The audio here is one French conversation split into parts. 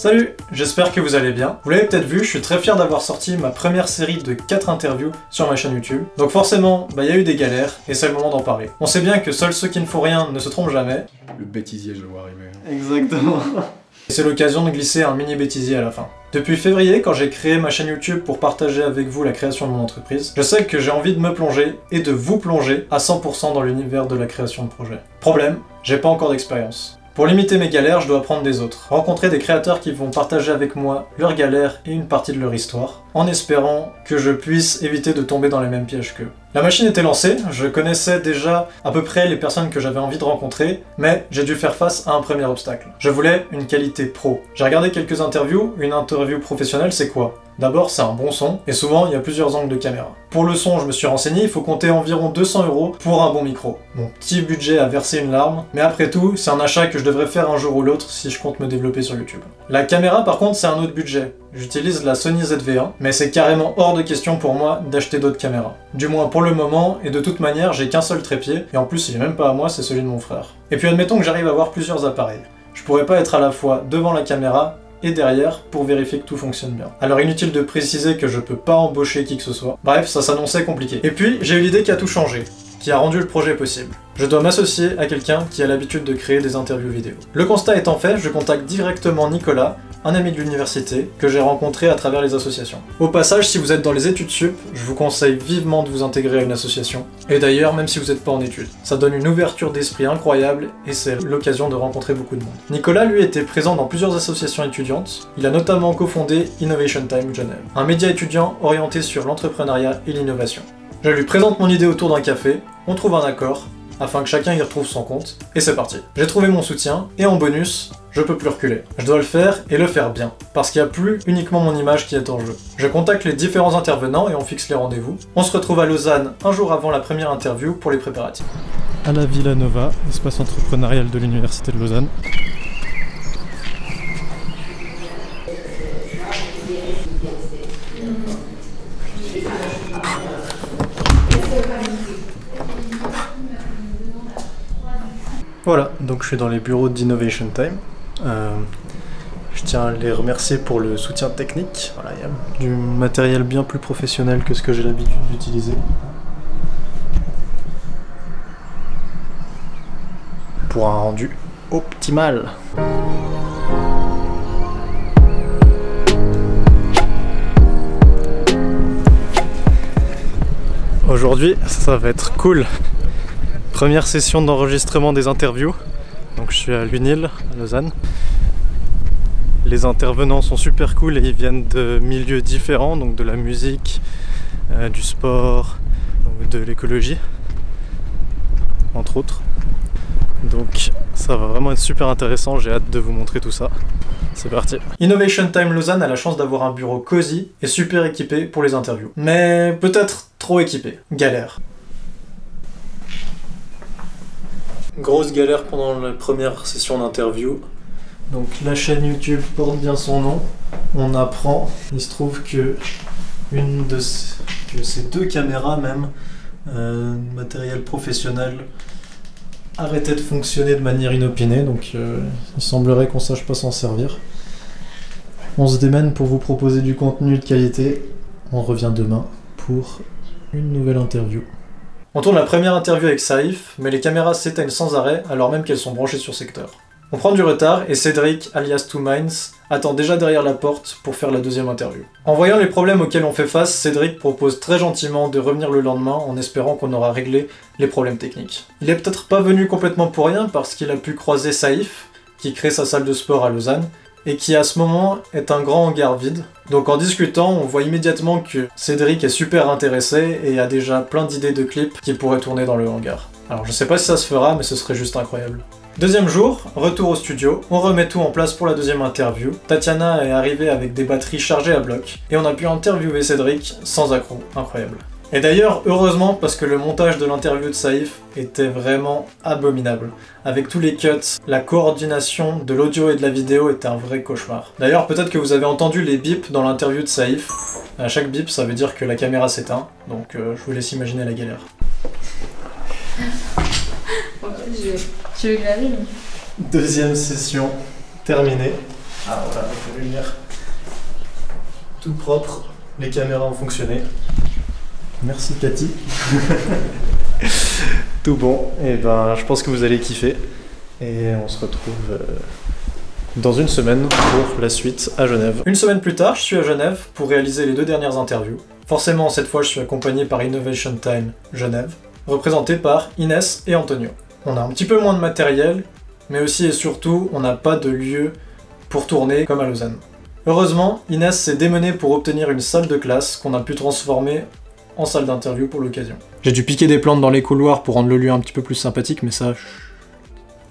Salut, j'espère que vous allez bien. Vous l'avez peut-être vu, je suis très fier d'avoir sorti ma première série de 4 interviews sur ma chaîne YouTube. Donc forcément, il y a eu des galères, et c'est le moment d'en parler. On sait bien que seuls ceux qui ne font rien ne se trompent jamais. Le bêtisier, je le vois arriver. Exactement. Et c'est l'occasion de glisser un mini bêtisier à la fin. Depuis février, quand j'ai créé ma chaîne YouTube pour partager avec vous la création de mon entreprise, je sais que j'ai envie de me plonger et de vous plonger à 100% dans l'univers de la création de projet. Problème, j'ai pas encore d'expérience. Pour limiter mes galères, je dois apprendre des autres. Rencontrer des créateurs qui vont partager avec moi leurs galères et une partie de leur histoire, en espérant que je puisse éviter de tomber dans les mêmes pièges qu'eux. La machine était lancée, je connaissais déjà à peu près les personnes que j'avais envie de rencontrer, mais j'ai dû faire face à un premier obstacle. Je voulais une qualité pro. J'ai regardé quelques interviews, une interview professionnelle c'est quoi ? D'abord, c'est un bon son, et souvent, il y a plusieurs angles de caméra. Pour le son, je me suis renseigné, il faut compter environ 200 € pour un bon micro. Mon petit budget a versé une larme, mais après tout, c'est un achat que je devrais faire un jour ou l'autre si je compte me développer sur YouTube. La caméra, par contre, c'est un autre budget. J'utilise la Sony ZV-1, mais c'est carrément hors de question pour moi d'acheter d'autres caméras. Du moins pour le moment, et de toute manière, j'ai qu'un seul trépied, et en plus, il est même pas à moi, c'est celui de mon frère. Et puis admettons que j'arrive à avoir plusieurs appareils. Je pourrais pas être à la fois devant la caméra et derrière pour vérifier que tout fonctionne bien. Alors inutile de préciser que je peux pas embaucher qui que ce soit. Bref, ça s'annonçait compliqué. Et puis, j'ai eu l'idée qui a tout changé, qui a rendu le projet possible. Je dois m'associer à quelqu'un qui a l'habitude de créer des interviews vidéo. Le constat étant fait, je contacte directement Nicolas, un ami de l'université, que j'ai rencontré à travers les associations. Au passage, si vous êtes dans les études sup, je vous conseille vivement de vous intégrer à une association. Et d'ailleurs, même si vous n'êtes pas en études. Ça donne une ouverture d'esprit incroyable, et c'est l'occasion de rencontrer beaucoup de monde. Nicolas, lui, était présent dans plusieurs associations étudiantes. Il a notamment cofondé Innovation Time Genève, un média étudiant orienté sur l'entrepreneuriat et l'innovation. Je lui présente mon idée autour d'un café, on trouve un accord, afin que chacun y retrouve son compte, et c'est parti. J'ai trouvé mon soutien, et en bonus, je peux plus reculer. Je dois le faire, et le faire bien, parce qu'il n'y a plus uniquement mon image qui est en jeu. Je contacte les différents intervenants et on fixe les rendez-vous. On se retrouve à Lausanne un jour avant la première interview pour les préparatifs. À la Villa Nova, espace entrepreneurial de l'université de Lausanne. Voilà, donc je suis dans les bureaux d'Innovation Time. Je tiens à les remercier pour le soutien technique. Voilà, il y a du matériel bien plus professionnel que ce que j'ai l'habitude d'utiliser. Pour un rendu optimal. Aujourd'hui, ça va être cool. Première session d'enregistrement des interviews. Donc je suis à l'UNIL, à Lausanne. Les intervenants sont super cool et ils viennent de milieux différents, donc de la musique, du sport, de l'écologie, entre autres. Donc ça va vraiment être super intéressant, j'ai hâte de vous montrer tout ça. C'est parti. Innovation Time Lausanne a la chance d'avoir un bureau cosy et super équipé pour les interviews. Mais peut-être trop équipé. Galère. Grosse galère pendant la première session d'interview. Donc la chaîne YouTube porte bien son nom. On apprend. Il se trouve que ces deux caméras même, matériel professionnel, arrêtaient de fonctionner de manière inopinée. Donc il semblerait qu'on sache pas s'en servir. On se démène pour vous proposer du contenu de qualité. On revient demain pour une nouvelle interview. On tourne la première interview avec Saïf, mais les caméras s'éteignent sans arrêt alors même qu'elles sont branchées sur secteur. On prend du retard et Cédric, alias 2Minds, attend déjà derrière la porte pour faire la deuxième interview. En voyant les problèmes auxquels on fait face, Cédric propose très gentiment de revenir le lendemain en espérant qu'on aura réglé les problèmes techniques. Il est peut-être pas venu complètement pour rien parce qu'il a pu croiser Saïf, qui crée sa salle de sport à Lausanne, et qui à ce moment est un grand hangar vide. Donc en discutant, on voit immédiatement que Cédric est super intéressé et a déjà plein d'idées de clips qui pourraient tourner dans le hangar. Alors je sais pas si ça se fera, mais ce serait juste incroyable. Deuxième jour, retour au studio, on remet tout en place pour la deuxième interview. Tatiana est arrivée avec des batteries chargées à bloc, et on a pu interviewer Cédric sans accroc, incroyable. Et d'ailleurs, heureusement, parce que le montage de l'interview de Saïf était vraiment abominable. Avec tous les cuts, la coordination de l'audio et de la vidéo était un vrai cauchemar. D'ailleurs, peut-être que vous avez entendu les bips dans l'interview de Saïf. À chaque bip, ça veut dire que la caméra s'éteint, donc je vous laisse imaginer la galère. Tu veux que j'arrive? Deuxième session terminée. Ah voilà, avec la lumière tout propre, les caméras ont fonctionné. Merci Cathy. Tout bon, et ben je pense que vous allez kiffer. Et on se retrouve dans une semaine pour la suite à Genève. Une semaine plus tard, je suis à Genève pour réaliser les 2 dernières interviews. Forcément, cette fois, je suis accompagné par Innovation Time Genève, représenté par Inès et Antonio. On a un petit peu moins de matériel, mais aussi et surtout, on n'a pas de lieu pour tourner comme à Lausanne. Heureusement, Inès s'est démenée pour obtenir une salle de classe qu'on a pu transformer en salle d'interview pour l'occasion. J'ai dû piquer des plantes dans les couloirs pour rendre le lieu un petit peu plus sympathique, mais ça...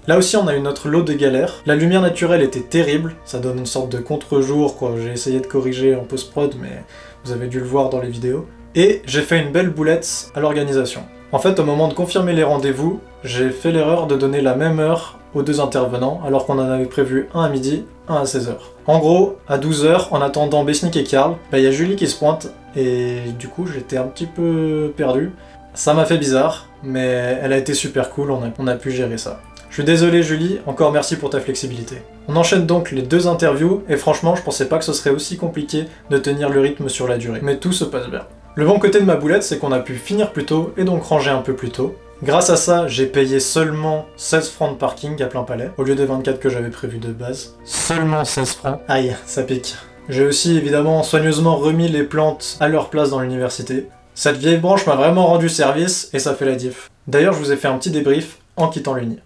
Là aussi, on a eu notre lot de galères. La lumière naturelle était terrible, ça donne une sorte de contre-jour, quoi. J'ai essayé de corriger en post-prod, mais vous avez dû le voir dans les vidéos. Et j'ai fait une belle boulette à l'organisation. En fait, au moment de confirmer les rendez-vous, j'ai fait l'erreur de donner la même heure aux 2 intervenants, alors qu'on en avait prévu un à midi, un à 16h. En gros, à 12h, en attendant Besnik et Karl, y a Julie qui se pointe, et du coup, j'étais un petit peu perdu. Ça m'a fait bizarre, mais elle a été super cool, on a pu gérer ça. Je suis désolé Julie, encore merci pour ta flexibilité. On enchaîne donc les 2 interviews, et franchement je pensais pas que ce serait aussi compliqué de tenir le rythme sur la durée, mais tout se passe bien. Le bon côté de ma boulette, c'est qu'on a pu finir plus tôt, et donc ranger un peu plus tôt. Grâce à ça, j'ai payé seulement 16 francs de parking à plein palais, au lieu des 24 que j'avais prévu de base. Seulement 16 francs. Aïe, ça pique. J'ai aussi évidemment soigneusement remis les plantes à leur place dans l'université. Cette vieille branche m'a vraiment rendu service, et ça fait la diff. D'ailleurs, je vous ai fait un petit débrief en quittant l'Uni.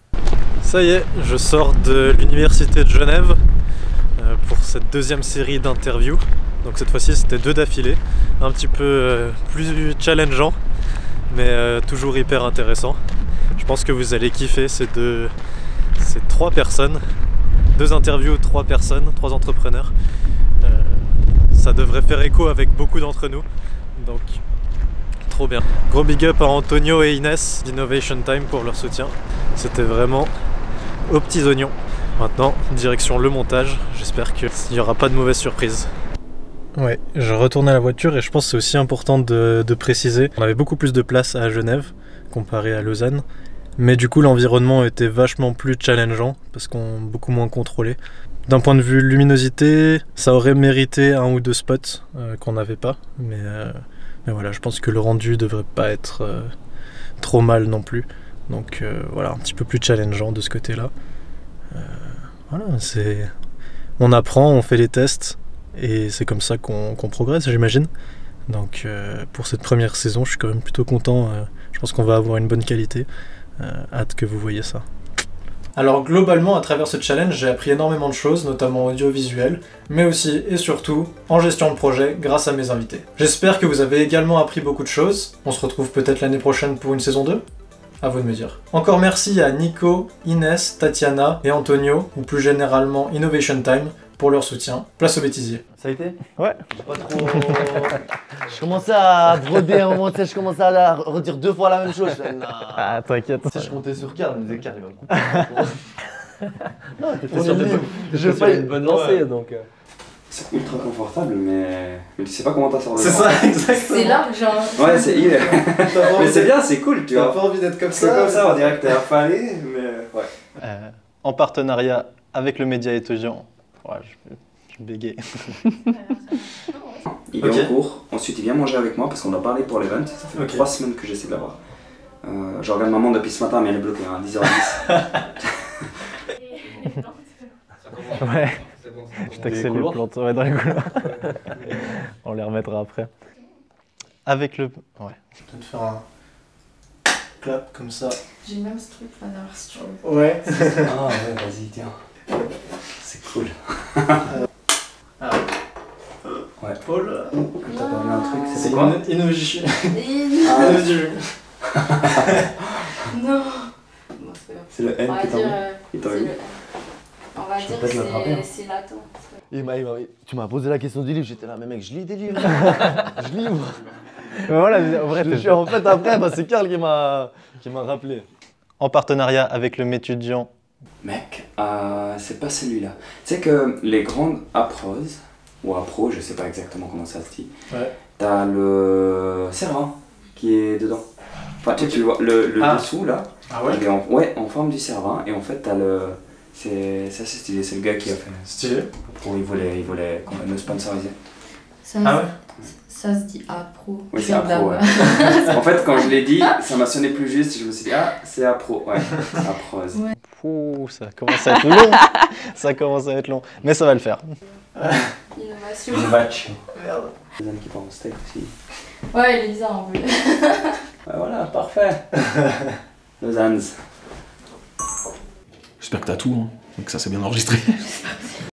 Ça y est, je sors de l'université de Genève pour cette 2e série d'interviews. Donc cette fois-ci c'était 2 d'affilée, un petit peu plus challengeant, mais toujours hyper intéressant. Je pense que vous allez kiffer ces 3 personnes, 2 interviews, 3 personnes, 3 entrepreneurs. Ça devrait faire écho avec beaucoup d'entre nous, donc trop bien. Gros big up à Antonio et Inès d'Innovation Time pour leur soutien. C'était vraiment aux petits oignons. Maintenant, direction le montage. J'espère qu'il n'y aura pas de mauvaises surprises. Ouais, je retourne à la voiture et je pense que c'est aussi important de préciser. On avait beaucoup plus de place à Genève comparé à Lausanne. Mais du coup, l'environnement était vachement plus challengeant parce qu'on est beaucoup moins contrôlé. D'un point de vue luminosité, ça aurait mérité 1 ou 2 spots qu'on n'avait pas. Mais voilà, je pense que le rendu devrait pas être trop mal non plus. Donc voilà, un petit peu plus challengeant de ce côté-là. Voilà, on apprend, on fait les tests, et c'est comme ça qu'on progresse, j'imagine. Donc pour cette première saison, je suis quand même plutôt content. Je pense qu'on va avoir une bonne qualité. Hâte que vous voyez ça. Alors globalement, à travers ce challenge, j'ai appris énormément de choses, notamment audiovisuel, mais aussi et surtout en gestion de projet grâce à mes invités. J'espère que vous avez également appris beaucoup de choses. On se retrouve peut-être l'année prochaine pour une saison 2 ? À vous de me dire. Encore merci à Nico, Inès, Tatiana et Antonio, ou plus généralement Innovation Time, pour leur soutien. Place au bêtisier. Ça a été? Ouais. Pas trop... Je commençais à broder un moment, tu sais, je commençais à redire 2 fois la même chose. Ah, t'inquiète. Tu sais, je comptais sur Karl, il me disait Karl, il va me Non, t'étais sur une bonne lancée, donc... C'est ultra confortable, mais tu sais pas comment t'as sorti. C'est ça, exactement. C'est large, genre. Ouais, c'est il. Mais c'est bien, c'est cool, tu vois. T'as pas envie d'être comme C'est ça. comme ça, on dirait que t'es affalé, mais ouais. En partenariat avec le média étudiant. Ouais, je bégaye. Il est en cours, ensuite il vient manger avec moi parce qu'on a parlé pour l'event. Ça fait 3 semaines que j'essaie de l'avoir. Je regarde maman depuis ce matin, mais elle est bloquée, hein, 10h10. Ouais. Je t'accède les plantes, ouais, dans les couloirs. On les remettra après. Avec le... Ouais. Je vais te faire un... clap comme ça. J'ai même ce truc là derrière si tu veux. Ouais. Ah ouais, vas-y, tiens. C'est cool. Ah. Ouais. Oh là. T'as pas vu un truc, C'est c'est quoi? Innoji. Non. Non. Bon, c'est pas grave. C'est le N On va que t'as dire, vu? Il t'a c'est vu? le N. On va Je dire vais que peut-être l'attraper, hein. c'est latent. Tu m'as posé la question du livre, j'étais là, mais mec, je lis des livres. Je livre. Voilà, en vrai, En fait, après, bah, c'est Karl qui m'a rappelé. En partenariat avec le Métudiant. Mec, c'est pas celui-là. Tu sais que les grandes apros, ou appro, je sais pas exactement comment ça se dit, Ouais. t'as le servant qui est dedans. Enfin, tu sais, tu le vois, le dessous là, Ah ouais? il est en forme du servant, et en fait, t'as le. C'est stylé, c'est le gars qui a fait. Stylé. Il voulait me sponsoriser. Ça, Ah ouais? Ça se dit A-Pro. Oui, c'est A-Pro, ouais. En fait, quand je l'ai dit, ça m'a sonné plus juste. Je me suis dit, ah, c'est A-Pro, ouais. A-Pros. Ouais. Ouh, ça commence à être long. Ça commence à être long. Mais ça va le faire. Innovation. Innovation. Merde. Les amis qui parlent en steak aussi. Ouais, il est bizarre en plus. Ouais, voilà, parfait. Lausanne. J'espère que t'as tout, hein, et que ça s'est bien enregistré.